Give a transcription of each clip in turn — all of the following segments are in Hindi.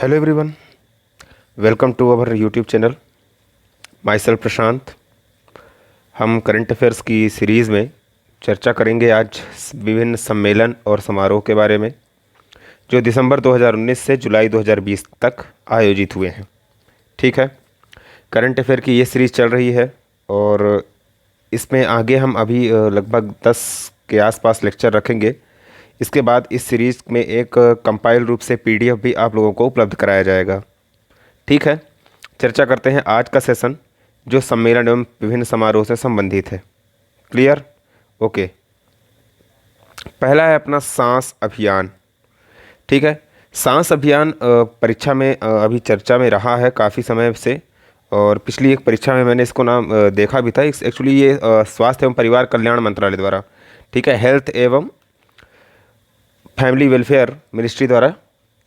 Hello everyone, welcome to our YouTube channel. Myself Prashant. हम करंट अफेयर्स की सीरीज़ में चर्चा करेंगे आज विभिन्न सम्मेलन और समारोह के बारे में जो दिसंबर 2019 से जुलाई 2020 तक आयोजित हुए हैं। ठीक है, करंट अफेयर की ये सीरीज़ चल रही है और इसमें आगे हम अभी लगभग 10 के आसपास लेक्चर रखेंगे। इसके बाद इस सीरीज़ में एक कंपाइल रूप से पीडीएफ भी आप लोगों को उपलब्ध कराया जाएगा। ठीक है, चर्चा करते हैं आज का सेशन जो सम्मेलन एवं विभिन्न समारोह से संबंधित है। क्लियर? ओके। पहला है अपना सांस अभियान। ठीक है, सांस अभियान परीक्षा में अभी चर्चा में रहा है काफ़ी समय से, और पिछली एक परीक्षा में मैंने इसको नाम देखा भी था। एक्चुअली ये स्वास्थ्य एवं परिवार कल्याण मंत्रालय द्वारा, ठीक है, हेल्थ एवं फैमिली वेलफेयर मिनिस्ट्री द्वारा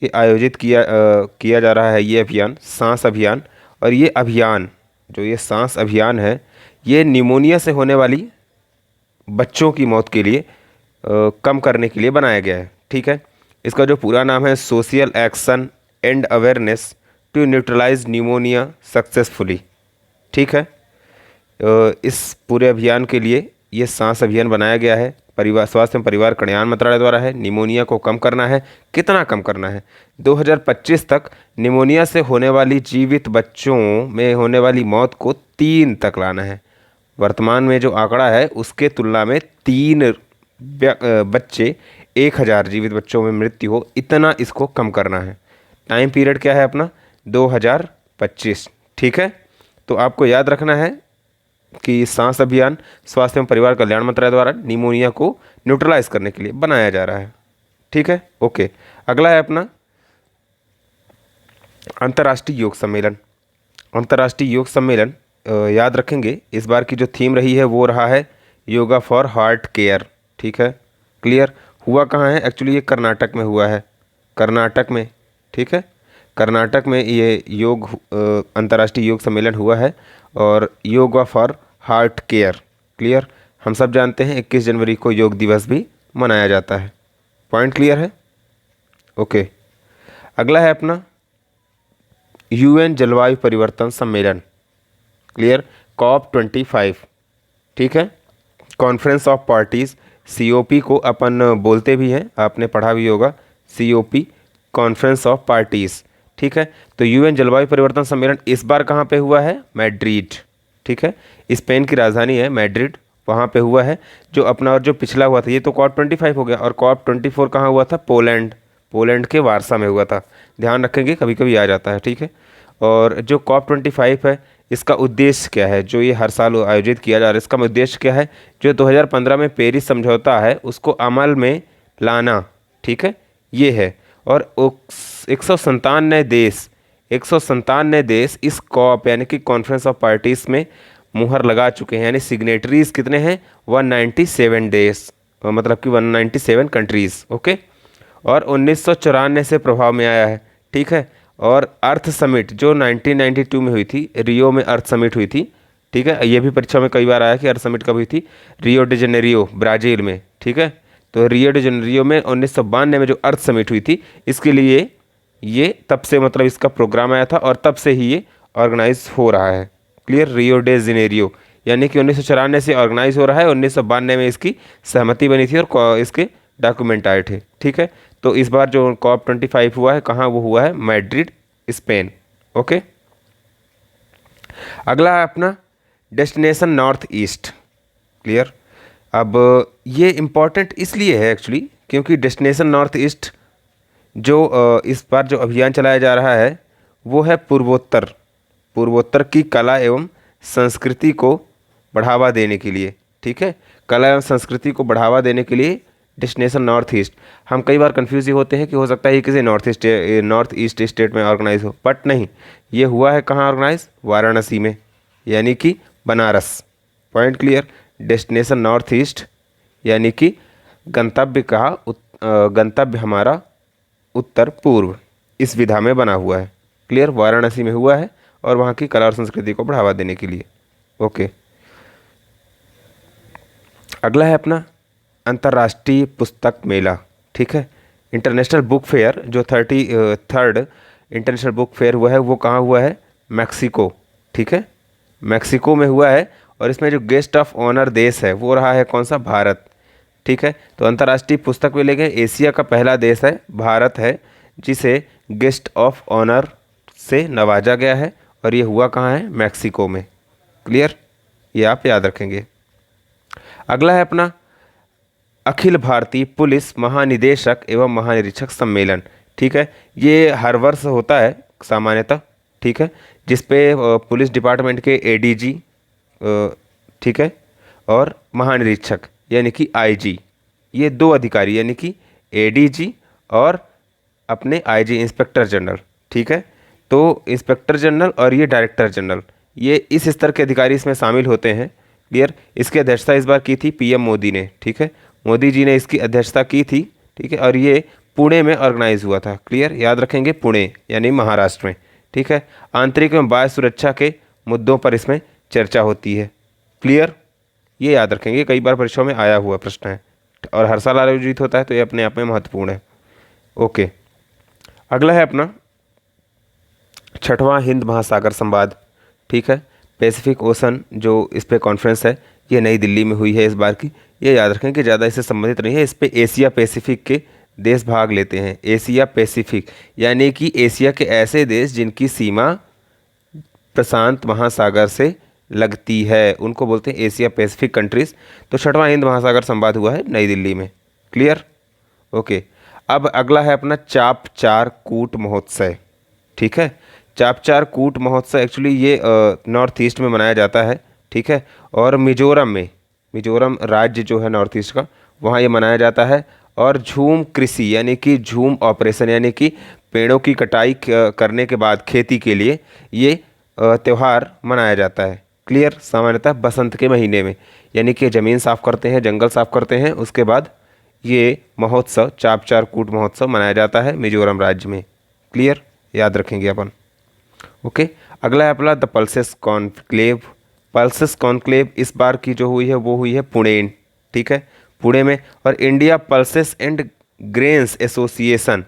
ये आयोजित किया जा रहा है ये अभियान, सांस अभियान। और ये अभियान जो ये सांस अभियान है, ये निमोनिया से होने वाली बच्चों की मौत के लिए कम करने के लिए बनाया गया है। ठीक है, इसका जो पूरा नाम है social action and awareness to neutralise pneumonia successfully. ठीक है, इस पूरे अभियान के लिए ये सांस अभियान बनाया गया है। परिवार स्वास्थ्य एवं परिवार कल्याण मंत्रालय द्वारा है। निमोनिया को कम करना है। कितना कम करना है? 2025 तक निमोनिया से होने वाली जीवित बच्चों में होने वाली मौत को 3 तक लाना है। वर्तमान में जो आंकड़ा है उसके तुलना में 3 बच्चे 1000 जीवित बच्चों में मृत्यु हो, इतना इसको कम करना है। टाइम पीरियड क्या है अपना? 2025। ठीक है, तो आपको याद रखना है कि सांस अभियान स्वास्थ्य एवं परिवार कल्याण मंत्रालय द्वारा निमोनिया को न्यूट्रलाइज करने के लिए बनाया जा रहा है। ठीक है, ओके। अगला है अपना अंतर्राष्ट्रीय योग सम्मेलन। अंतर्राष्ट्रीय योग सम्मेलन याद रखेंगे, इस बार की जो थीम रही है वो रहा है योगा फॉर हार्ट केयर। ठीक है, क्लियर? हुआ कहाँ है? एक्चुअली ये कर्नाटक में हुआ है, कर्नाटक में। ठीक है, कर्नाटक में ये योग अंतर्राष्ट्रीय योग सम्मेलन हुआ है और yoga for heart care. Clear? हम सब जानते हैं 21 जनवरी को योग दिवस भी मनाया जाता है। पॉइंट क्लियर है? ओके। अगला है अपना यूएन जलवायु परिवर्तन सम्मेलन। क्लियर? COP25। ठीक है, कॉन्फ्रेंस ऑफ पार्टीज, COP को अपन बोलते भी हैं, आपने पढ़ा भी होगा, COP कॉन्फ्रेंस ऑफ पार्टीज। ठीक है, तो यूएन जलवायु परिवर्तन सम्मेलन इस बार कहाँ पे हुआ है? मैड्रिड। ठीक है, स्पेन की राजधानी है मैड्रिड, वहाँ पे हुआ है। जो अपना और जो पिछला हुआ था ये तो COP25 हो गया, और COP24 कहाँ हुआ था? पोलैंड, पोलैंड के वारसा में हुआ था। ध्यान रखेंगे, कभी कभी आ जाता है। ठीक है, और जो COP25 है इसका उद्देश्य क्या है? जो ये हर साल आयोजित किया जा रहा है, इसका उद्देश्य क्या है? जो 2015 में पेरिस समझौता है उसको अमल में लाना। ठीक है, ये है। और 197 देश इस कॉप यानी कि कॉन्फ्रेंस ऑफ पार्टीज में मुहर लगा चुके हैं, यानी सिग्नेटरीज कितने हैं? 197 देश, मतलब कि 197 कंट्रीज़। ओके, और 1994 से प्रभाव में आया है। ठीक है, और अर्थ समिट जो 1992 में हुई थी, रियो में अर्थ समिट हुई थी। ठीक है, ये भी परीक्षा में कई बार आया कि अर्थ समिट कब हुई थी? रियो डी जेनेरियो, ब्राज़ील में। ठीक है, तो रियो डी जेनेरियो में 1992 में जो अर्थ समिट हुई थी, इसके लिए ये तब से मतलब इसका प्रोग्राम आया था और तब से ही ये ऑर्गेनाइज हो रहा है। क्लियर? रियो डे जेनेरियो यानी कि 1994 से ऑर्गेनाइज हो रहा है, 1992 में इसकी सहमति बनी थी और इसके डॉक्यूमेंट आए थे। ठीक है, तो इस बार जो COP25 हुआ है कहाँ वो हुआ है? Madrid, Spain. ओके। अगला है अपना डेस्टिनेशन नॉर्थ ईस्ट। क्लियर? अब ये इम्पॉर्टेंट इसलिए है एक्चुअली क्योंकि डेस्टिनेशन नॉर्थ ईस्ट जो इस बार जो अभियान चलाया जा रहा है वो है पूर्वोत्तर की कला एवं संस्कृति को बढ़ावा देने के लिए। ठीक है, कला एवं संस्कृति को बढ़ावा देने के लिए डेस्टिनेशन नॉर्थ ईस्ट। हम कई बार कंफ्यूज होते हैं कि हो सकता है ये किसी नॉर्थ ईस्ट स्टेट में ऑर्गेनाइज हो, बट नहीं, ये हुआ है कहाँ ऑर्गेनाइज? वाराणसी में, यानी कि Banaras. Point clear? Destination north east यानी कि गंतव्य हमारा उत्तर पूर्व, इस विधा में बना हुआ है। क्लियर? वाराणसी में हुआ है और वहाँ की कला और संस्कृति को बढ़ावा देने के लिए। ओके। अगला है अपना अंतर्राष्ट्रीय पुस्तक मेला। ठीक है, इंटरनेशनल बुक फेयर जो 33rd इंटरनेशनल बुक फेयर हुआ है वो कहाँ हुआ है? मैक्सिको, ठीक है, मैक्सिको में हुआ है। और इसमें जो गेस्ट ऑफ ऑनर देश है वो रहा है कौन सा? भारत, ठीक है। तो अंतर्राष्ट्रीय पुस्तक मेले के एशिया का पहला देश है भारत है, जिसे गेस्ट ऑफ ऑनर से नवाजा गया है, और ये हुआ कहाँ है? मैक्सिको में। क्लियर, ये आप याद रखेंगे। अगला है अपना अखिल भारतीय पुलिस महानिदेशक एवं महानिरीक्षक सम्मेलन, ठीक है। ये हर वर्ष होता है सामान्यतः, ठीक है, जिसपे पुलिस डिपार्टमेंट के एडीजी, ठीक है, और महानिरीक्षक यानी कि आईजी, ये दो अधिकारी यानी कि एडीजी और अपने आईजी इंस्पेक्टर जनरल, ठीक है। तो इंस्पेक्टर जनरल और ये डायरेक्टर जनरल, ये इस स्तर के अधिकारी इसमें शामिल होते हैं। क्लियर, इसकी अध्यक्षता इस बार की थी पीएम मोदी ने, ठीक है, मोदी जी ने इसकी अध्यक्षता की थी, ठीक है, और ये पुणे में ऑर्गेनाइज हुआ था। क्लियर, याद रखेंगे, पुणे यानी महाराष्ट्र में, ठीक है। आंतरिक एवं बाह्य सुरक्षा के मुद्दों पर इसमें चर्चा होती है। क्लियर, ये याद रखेंगे, कई बार परीक्षाओं में आया हुआ प्रश्न है और हर साल आयोजित होता है, तो ये अपने आप में महत्वपूर्ण है। ओके, अगला है अपना 6वां हिंद महासागर संवाद, ठीक है, पैसिफिक ओशन, जो इस पे कॉन्फ्रेंस है, ये नई दिल्ली में हुई है इस बार की। ये याद रखें कि ज़्यादा इससे संबंधित नहीं है, इस पे एशिया पैसिफिक के देश भाग लेते हैं। एशिया पैसिफिक यानी कि एशिया के ऐसे देश जिनकी सीमा प्रशांत महासागर से लगती है, उनको बोलते हैं एशिया पैसिफिक कंट्रीज़। तो 6वां हिंद महासागर संवाद हुआ है नई दिल्ली में। Clear, okay. अब अगला है अपना चाप चार कूट महोत्सव, ठीक है। चाप चार कूट महोत्सव एक्चुअली ये नॉर्थ ईस्ट में मनाया जाता है, ठीक है, और मिजोरम में, मिजोरम राज्य जो है नॉर्थ ईस्ट का, वहाँ ये मनाया जाता है। और झूम कृषि यानी कि झूम ऑपरेशन यानी कि पेड़ों की कटाई करने के बाद खेती के लिए ये त्यौहार मनाया जाता है। क्लियर, सामान्यतः बसंत के महीने में, यानी कि ज़मीन साफ़ करते हैं, जंगल साफ़ करते हैं, उसके बाद ये महोत्सव चाप चार कूट महोत्सव मनाया जाता है मिजोरम राज्य में। क्लियर, याद रखेंगे अपन। ओके, अगला है अपना the pulses conclave. Pulses conclave इस बार की जो हुई है वो हुई है पुणे, ठीक है, पुणे में। और India pulses and grains association,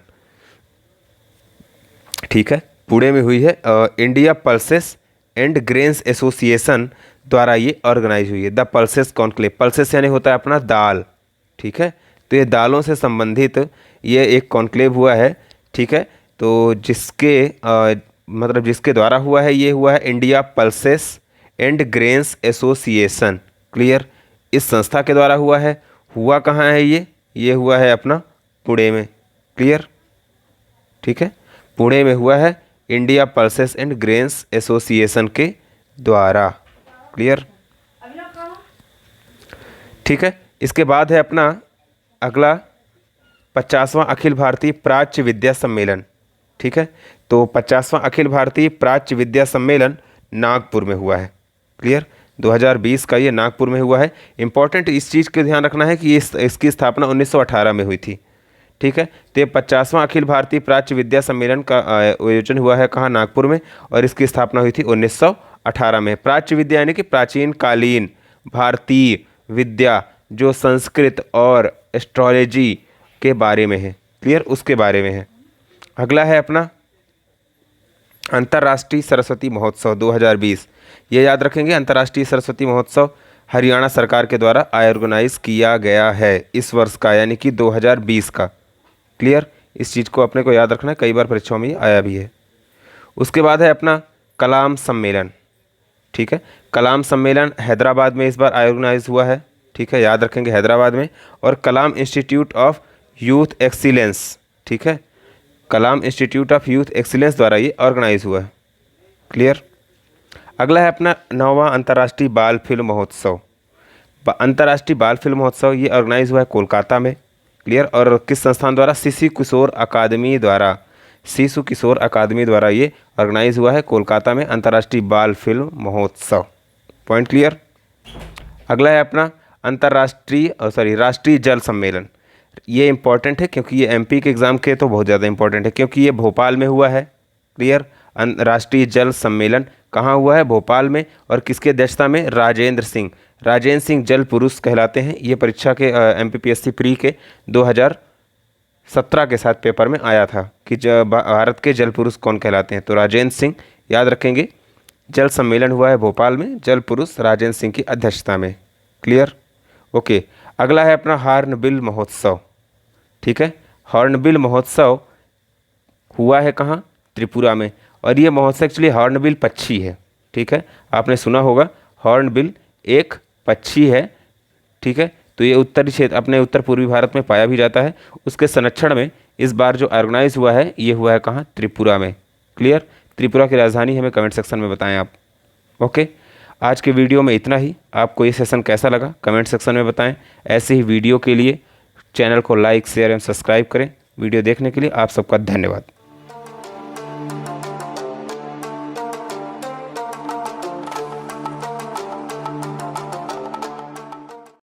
ठीक है, पुणे में हुई है। India pulses and grains association द्वारा ये ऑर्गेनाइज हुई है द पल्सेस कॉन्क्लेव। पल्सेस यानी होता है अपना दाल, ठीक है, तो ये दालों से संबंधित ये एक कॉन्क्लेव हुआ है, ठीक है। तो जिसके मतलब जिसके द्वारा हुआ है, ये हुआ है India pulses and grains association. Clear, इस संस्था के द्वारा हुआ है। हुआ कहाँ है ये हुआ है अपना पुणे में। क्लियर, ठीक है, पुणे में हुआ है India pulses and grains association के द्वारा। क्लियर, ठीक है। इसके बाद है अपना अगला 50वां अखिल भारतीय प्राच्य विद्या सम्मेलन, ठीक है। तो 50वां अखिल भारतीय प्राच्य विद्या सम्मेलन नागपुर में हुआ है। क्लियर, 2020 का ये नागपुर में हुआ है। इंपॉर्टेंट इस चीज़ का ध्यान रखना है कि इसकी स्थापना 1918 में हुई थी, ठीक है। तो ये 50वां अखिल भारतीय प्राच्य विद्या सम्मेलन का आयोजन हुआ है कहाँ? नागपुर में, और इसकी स्थापना हुई थी 1918 में। प्राच्य विद्या यानी कि प्राचीन कालीन भारतीय विद्या जो संस्कृत और एस्ट्रोलॉजी के बारे में है। क्लियर, उसके बारे में है। अगला है अपना अंतर्राष्ट्रीय सरस्वती महोत्सव 2020। ये याद रखेंगे, अंतर्राष्ट्रीय सरस्वती महोत्सव हरियाणा सरकार के द्वारा ऑर्गेनाइज किया गया है इस वर्ष का, यानी कि 2020 का। क्लियर, इस चीज़ को अपने को याद रखना है, कई बार परीक्षाओं में आया भी है। उसके बाद है अपना कलाम सम्मेलन, ठीक है। कलाम सम्मेलन हैदराबाद में इस बार ऑर्गेनाइज हुआ है, ठीक है, याद रखेंगे हैदराबाद में। और कलाम इंस्टीट्यूट ऑफ यूथ एक्सीलेंस, ठीक है, कलाम इंस्टीट्यूट ऑफ यूथ एक्सीलेंस द्वारा ये ऑर्गेनाइज हुआ है। क्लियर, अगला है अपना 9वां अंतर्राष्ट्रीय बाल फिल्म महोत्सव। अंतर्राष्ट्रीय बाल फिल्म महोत्सव ये ऑर्गेनाइज हुआ है कोलकाता में। क्लियर, और किस संस्थान द्वारा? शिशु किशोर अकादमी द्वारा, शिशु किशोर अकादमी द्वारा ये ऑर्गेनाइज हुआ है कोलकाता में अंतर्राष्ट्रीय बाल फिल्म महोत्सव। Point clear. अगला है अपना राष्ट्रीय जल सम्मेलन। ये इंपॉर्टेंट है क्योंकि ये एमपी के एग्ज़ाम के तो बहुत ज़्यादा इंपॉर्टेंट है, क्योंकि ये भोपाल में हुआ है। क्लियर, राष्ट्रीय जल सम्मेलन कहाँ हुआ है? भोपाल में। और किसके अध्यक्षता में? राजेंद्र सिंह जल पुरुष कहलाते हैं। ये परीक्षा के एमपीपीएससी प्री के 2000 17 के साथ पेपर में आया था कि जब भारत के जल पुरुष कौन कहलाते हैं, तो राजेंद्र सिंह, याद रखेंगे। जल सम्मेलन हुआ है भोपाल में, जल पुरुष राजेंद्र सिंह की अध्यक्षता में। क्लियर? ओके। अगला है अपना हॉर्नबिल महोत्सव। ठीक है, हॉर्नबिल महोत्सव हुआ है कहाँ? त्रिपुरा में। और ये महोत्सव एक्चुअली हॉर्नबिल पक्षी है। ठीक है, आपने सुना होगा हॉर्नबिल एक पक्षी है। ठीक है, तो ये उत्तरी क्षेत्र अपने उत्तर पूर्वी भारत में पाया भी जाता है। उसके संरक्षण में इस बार जो ऑर्गेनाइज हुआ है ये हुआ है कहाँ? त्रिपुरा में। क्लियर? त्रिपुरा की राजधानी हमें कमेंट सेक्शन में बताएं आप। ओके, आज के वीडियो में इतना ही। आपको ये सेशन कैसा लगा कमेंट सेक्शन में बताएं। ऐसे ही वीडियो के लिए चैनल को लाइक, शेयर एवं सब्सक्राइब करें। वीडियो देखने के लिए आप सबका धन्यवाद।